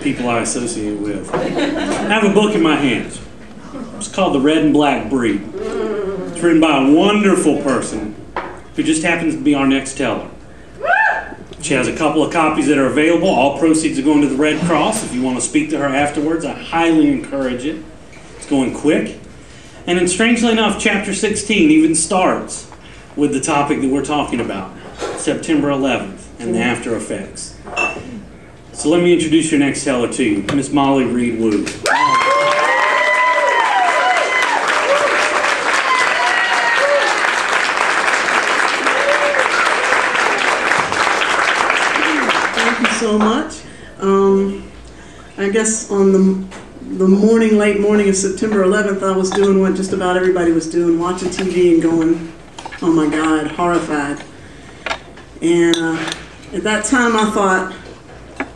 People I associate with. I have a book in my hands. It's called The Red and Black Breed. It's written by a wonderful person who just happens to be our next teller. She has a couple of copies that are available. All proceeds are going to the Red Cross. If you want to speak to her afterwards, I highly encourage it. It's going quick. And then strangely enough, chapter 16 even starts with the topic that we're talking about, September 11th and the after effects. So let me introduce your next teller to you, Miss Molly Reed Wu. So much. I guess on the late morning of September 11th, I was doing what just about everybody was doing, watching TV and going, oh my God, horrified. And at that time I thought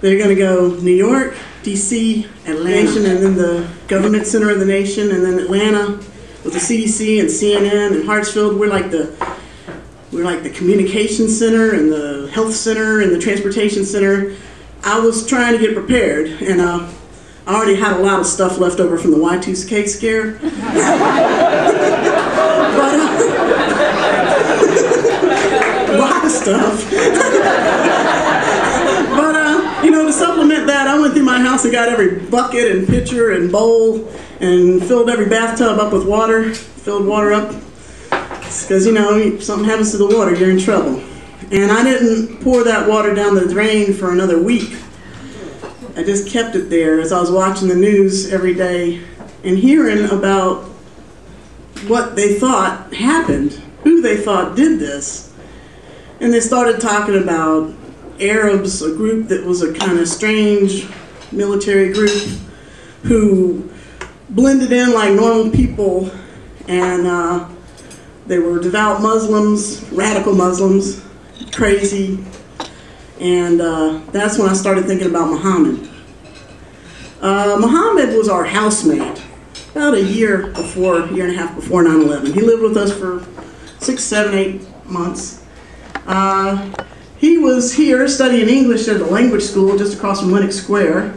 they're going to go New York, DC, Atlanta, and then the government center of the nation, and then Atlanta with the CDC and CNN and Hartsfield. We're like the communication center and the health center and the transportation center. I was trying to get prepared, and I already had a lot of stuff left over from the Y2K scare. But, a lot of stuff. But, to supplement that, I went through my house and got every bucket and pitcher and bowl and filled every bathtub up with water, filled water up. Because, something happens to the water, you're in trouble. And I didn't pour that water down the drain for another week. I just kept it there as I was watching the news every day and hearing about what they thought happened, who they thought did this. And they started talking about Arabs, a group that was a kind of strange military group who blended in like normal people, and they were devout Muslims, radical Muslims, crazy, and that's when I started thinking about Mohamed. Mohamed was our housemate about a year and a half before 9/11. He lived with us for 6, 7, 8 months. He was here studying English at a language school just across from Lenox Square.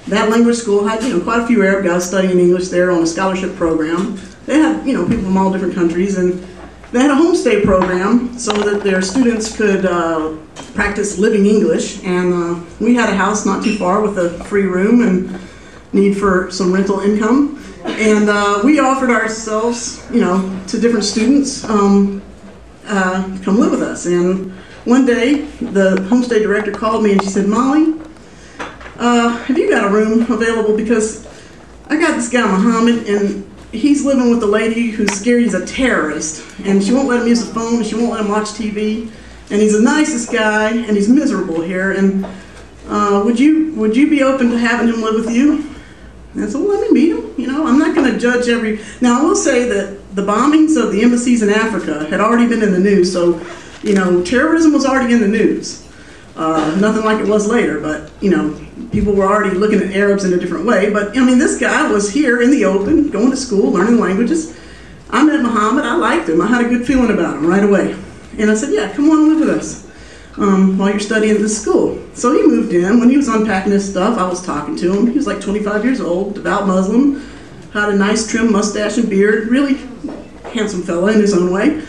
That language school had quite a few Arab guys studying English there on a scholarship program. They had people from all different countries, and they had a homestay program so that their students could practice living English, and we had a house not too far with a free room and need for some rental income, and we offered ourselves, to different students, come live with us. And one day the homestay director called me and she said, Molly, have you got a room available, because I got this guy Mohamed, and he's living with a lady who's scared he's a terrorist, and she won't let him use the phone, and she won't let him watch TV, and he's the nicest guy, and he's miserable here, and would you be open to having him live with you? And I said, well, let me meet him. I'm not going to judge every... Now, I will say that the bombings of the embassies in Africa had already been in the news, so, terrorism was already in the news. Nothing like it was later, but, people were already looking at Arabs in a different way. But, this guy was here in the open, going to school, learning languages. I met Mohamed. I liked him. I had a good feeling about him right away. And I said, yeah, come on, live with us while you're studying at this school. So he moved in. When he was unpacking his stuff, I was talking to him. He was like 25 years old, devout Muslim, had a nice trim mustache and beard, really handsome fella in his own way.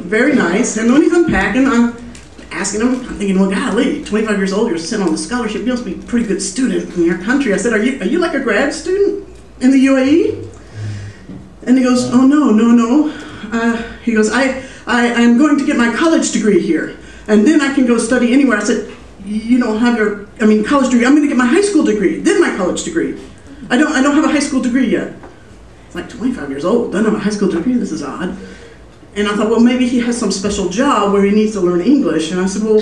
Very nice. And when he's unpacking, I'm asking him, I'm thinking, well, golly, 25 years old, you're sitting on the scholarship, you must be a pretty good student in your country. I said, are you like a grad student in the UAE? And he goes, oh, no. He goes, I'm going to get my college degree here, and then I can go study anywhere. I said, you don't have college degree. I'm going to get my high school degree, then my college degree. I don't have a high school degree yet. It's like 25 years old, doesn't have a high school degree, this is odd. And I thought, well, maybe he has some special job where he needs to learn English. And I said, well,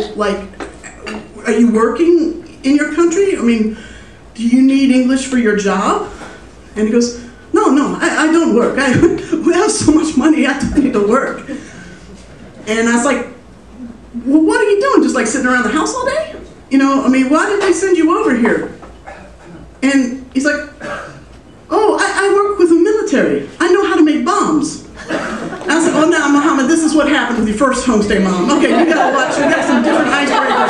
are you working in your country? Do you need English for your job? And he goes, no, I don't work. We have so much money, I don't need to work. And I was like, well, what are you doing? Just like sitting around the house all day? Why did they send you over here? And he's like, oh, I work with the military. I know how to make bombs. I said, oh, now, Mohamed, this is what happened with your first homestay mom. Okay, you gotta watch, we got some different icebreakers.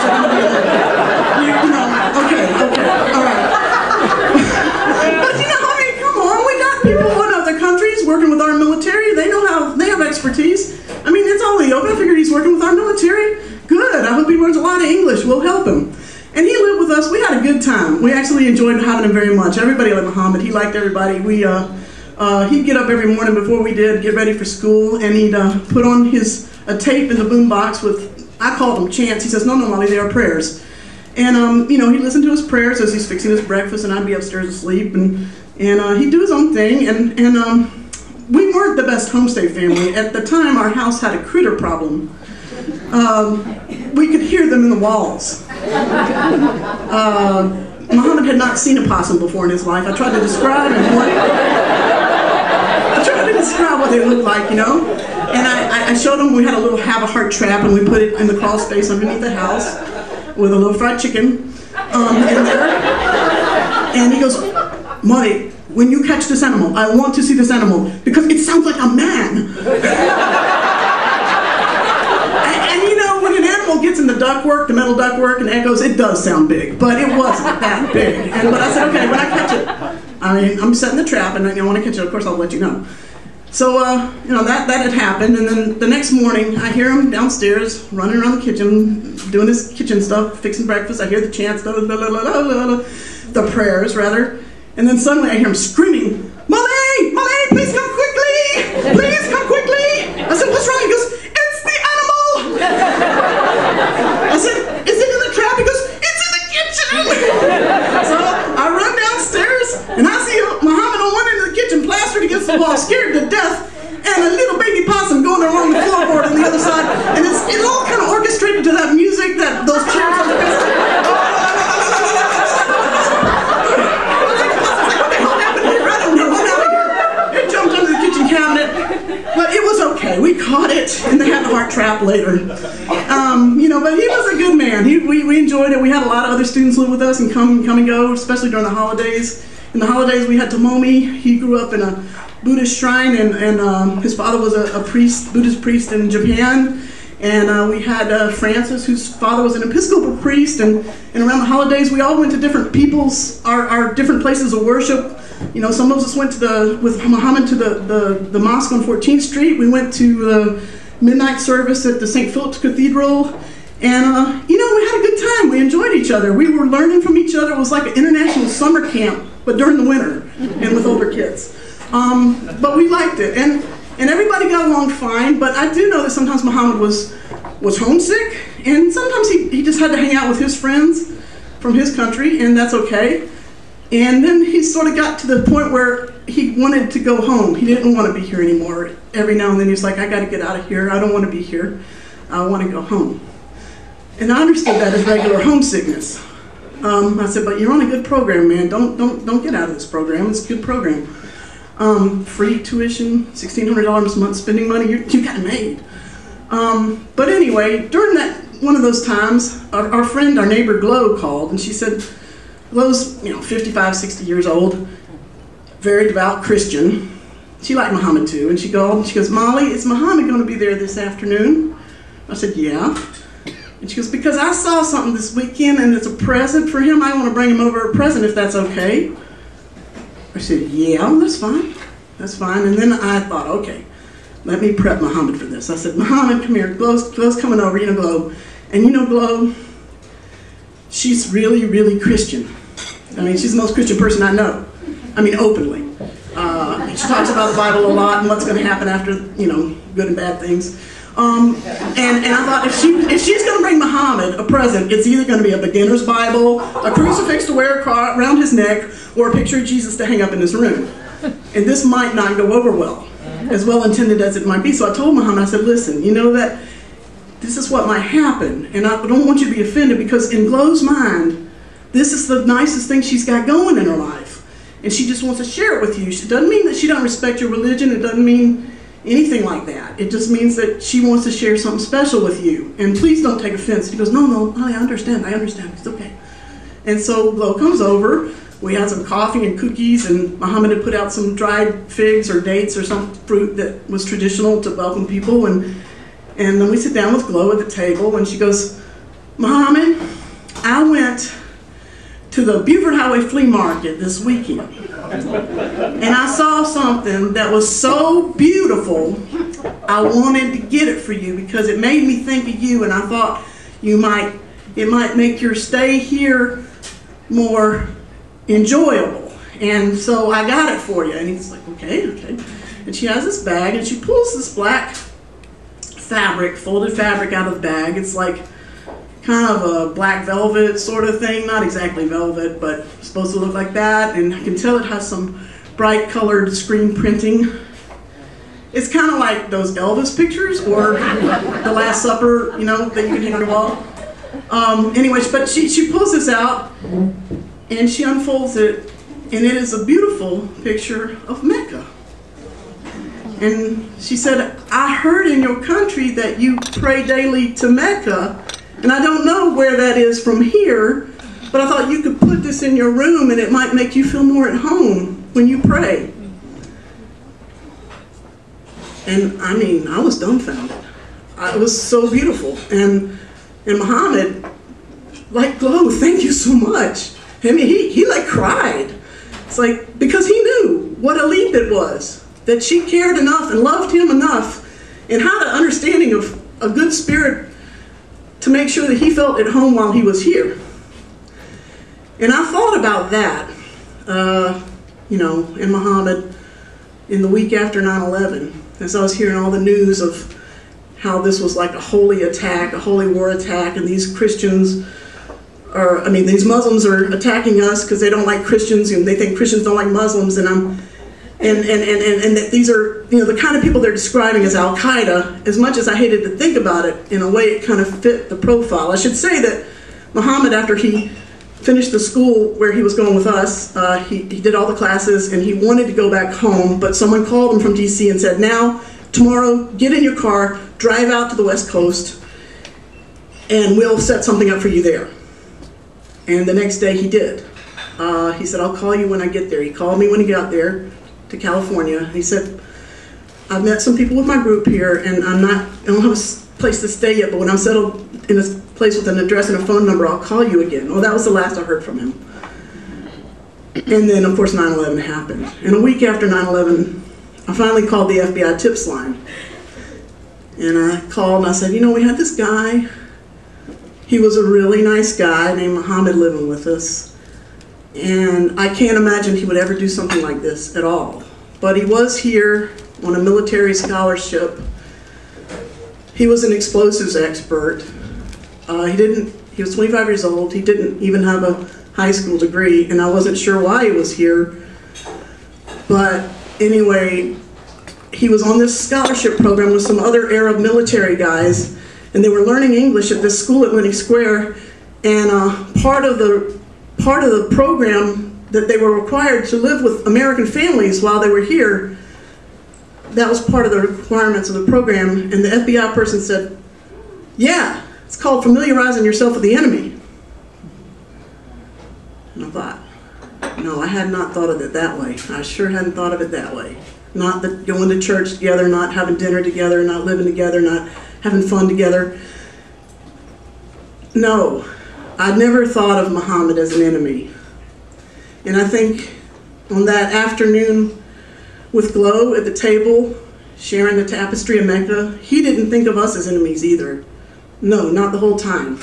working with our military. They have expertise. I mean, it's all open. I figured he's working with our military. Good. I hope he learns a lot of English. We'll help him. And he lived with us. We had a good time. We actually enjoyed having him very much. Everybody liked Mohamed. He liked everybody. He'd get up every morning before we did, get ready for school, and he'd put on a tape in the boombox with, I called them chants. He says, no, Molly, they are prayers. And, he'd listen to his prayers as he's fixing his breakfast, and I'd be upstairs asleep, and he'd do his own thing. And we weren't the best homestay family. At the time, our house had a critter problem. We could hear them in the walls. Mohamed had not seen a possum before in his life. I tried to describe what they looked like, And I showed him we had a little have-a-heart trap, and we put it in the crawl space underneath the house with a little fried chicken in there. And he goes, Molly, when you catch this animal, I want to see this animal because it sounds like a man. and when an animal gets in the ductwork, the metal ductwork, and echoes, it does sound big, but it wasn't that big. But I said, okay, when I catch it, I'm setting the trap, and I want to catch it, of course, I'll let you know. So, that had happened, and then the next morning, I hear him downstairs, running around the kitchen, doing his kitchen stuff, fixing breakfast. I hear the chants, the prayers, rather, and then suddenly I hear him screaming, Molly, please come quickly! Please come quickly! I said, what's wrong? He goes, it's the animal! I said, is it in the trap? He goes, it's in the kitchen! So I run downstairs, and I see Mohamed on one end of the kitchen, plastered against the wall, scared to death, and a little baby possum going along the floorboard on the other side, and it's all kind of orchestrated to that music, those chants on the best. What the hell happened here? I don't know. I'm out of here. It jumped under the kitchen cabinet, but it was okay. We caught it in the have-a-heart trap later. But he was a good man. We enjoyed it. We had a lot of other students live with us and come and go, especially during the holidays. In the holidays, we had Tomomi. He grew up in a Buddhist shrine, and his father was a priest, Buddhist priest in Japan. And we had Francis, whose father was an Episcopal priest. And around the holidays, we all went to different our different places of worship. Some of us went with Mohamed to the mosque on 14th Street. We went to the midnight service at the St. Philip's Cathedral. And, we had a good time. We enjoyed each other. We were learning from each other. It was like an international summer camp, but during the winter and with older kids. But we liked it. And everybody got along fine, but I do know that sometimes Mohamed was homesick, and sometimes he just had to hang out with his friends from his country, and that's okay. And then he sort of got to the point where he wanted to go home. He didn't want to be here anymore. Every now and then he's like, I got to get out of here. I don't want to be here. I want to go home. And I understood that as regular homesickness. I said, but you're on a good program, man. Don't get out of this program. It's a good program. Free tuition, $1,600 a month, spending money. You got it made. But anyway, during one of those times, our friend, our neighbor Glo called, and she said, Glo's 55, 60 years old, very devout Christian. She liked Mohamed too, and she called and she goes, Molly, is Mohamed going to be there this afternoon? I said, yeah. And she goes, because I saw something this weekend and it's a present for him. I want to bring him over a present if that's okay. I said, yeah, that's fine. That's fine. And then I thought, okay, let me prep Mohamed for this. I said, Mohamed, come here. Glo's coming over, Glo. And Glo, she's really, really Christian. I mean, she's the most Christian person I know. I mean, openly. She talks about the Bible a lot and what's going to happen after, good and bad things. And I thought, if she's going to bring Mohamed a present, it's either going to be a beginner's Bible, a crucifix to wear around his neck, or a picture of Jesus to hang up in his room. And this might not go over well, as well intended as it might be. So I told Mohamed, I said, listen, that this is what might happen, and I don't want you to be offended, because in Glo's mind, this is the nicest thing she's got going in her life. And she just wants to share it with you. It doesn't mean that she doesn't respect your religion. It doesn't mean anything like that. It just means that she wants to share something special with you. And please don't take offense. He goes, no, I understand. It's okay. And so Glo comes over. We had some coffee and cookies, and Mohamed had put out some dried figs or dates or some fruit that was traditional to welcome people. And then we sit down with Glo at the table, and she goes, Mohamed, I went to the Beaufort Highway Flea Market this weekend. And I saw something that was so beautiful, I wanted to get it for you because it made me think of you, and I thought it might make your stay here more enjoyable. And so I got it for you. And he's like, okay. And she has this bag, and she pulls this black fabric, folded fabric out of the bag. It's like kind of a black velvet sort of thing, not exactly velvet, but supposed to look like that. And I can tell it has some bright colored screen printing. It's kind of like those Elvis pictures or The Last Supper, that you can hang on the wall. Anyways, but she pulls this out and she unfolds it, and it is a beautiful picture of Mecca. And she said, I heard in your country that you pray daily to Mecca, and I don't know where that is from here, but I thought you could put this in your room and it might make you feel more at home when you pray. And I was dumbfounded. It was so beautiful. And Mohamed, like, Glow, thank you so much. He like cried. It's like, because he knew what a leap it was, that she cared enough and loved him enough and had an understanding of a good spirit to make sure that he felt at home while he was here. And I thought about that, in Mohamed in the week after 9/11, as I was hearing all the news of how this was like a holy attack, a holy war attack, and these these Muslims are attacking us because they don't like Christians and they think Christians don't like Muslims, and that these are the kind of people they're describing as Al-Qaeda. As much as I hated to think about it, in a way it kind of fit the profile. I should say that Mohamed, after he finished the school where he was going with us, he did all the classes and he wanted to go back home, but someone called him from DC and said, now, tomorrow, get in your car, drive out to the West Coast, and we'll set something up for you there. And the next day he did. He said, I'll call you when I get there. He called me when he got there to California. He said, I've met some people with my group here, and I don't have a place to stay yet, but when I'm settled in a place with an address and a phone number, I'll call you again. Well, that was the last I heard from him. And then, of course, 9/11 happened. And a week after 9/11, I finally called the FBI tips line. And I called and I said, we had this guy. He was a really nice guy named Mohamed living with us. And I can't imagine he would ever do something like this at all. But he was here on a military scholarship. He was an explosives expert. He was 25 years old. He didn't even have a high school degree, and I wasn't sure why he was here. But anyway, he was on this scholarship program with some other Arab military guys, and they were learning English at this school at Winnie Square. And part of the program that they were required to live with American families while they were here, that was part of the requirements of the program. And the FBI person said, yeah, it's called familiarizing yourself with the enemy. And I thought, no, I had not thought of it that way. I sure hadn't thought of it that way. Not that going to church together, not having dinner together, not living together, not having fun together. No, I'd never thought of Mohamed as an enemy. And I think on that afternoon with Glow at the table, sharing the tapestry of Mecca, he didn't think of us as enemies either. No, not the whole time.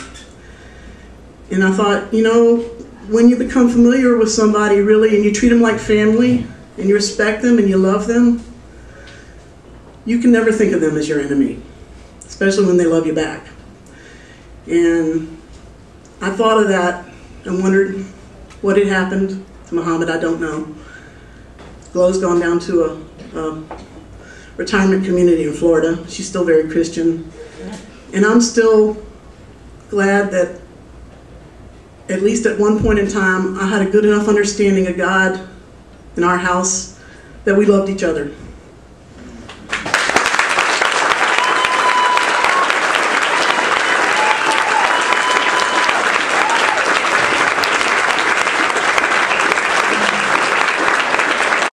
And I thought, when you become familiar with somebody really and you treat them like family and you respect them and you love them, you can never think of them as your enemy, especially when they love you back. And I thought of that and wondered what had happened to Mohamed. I don't know. Glow's gone down to a retirement community in Florida. She's still very Christian. And I'm still glad that at least at one point in time, I had a good enough understanding of God in our house that we loved each other.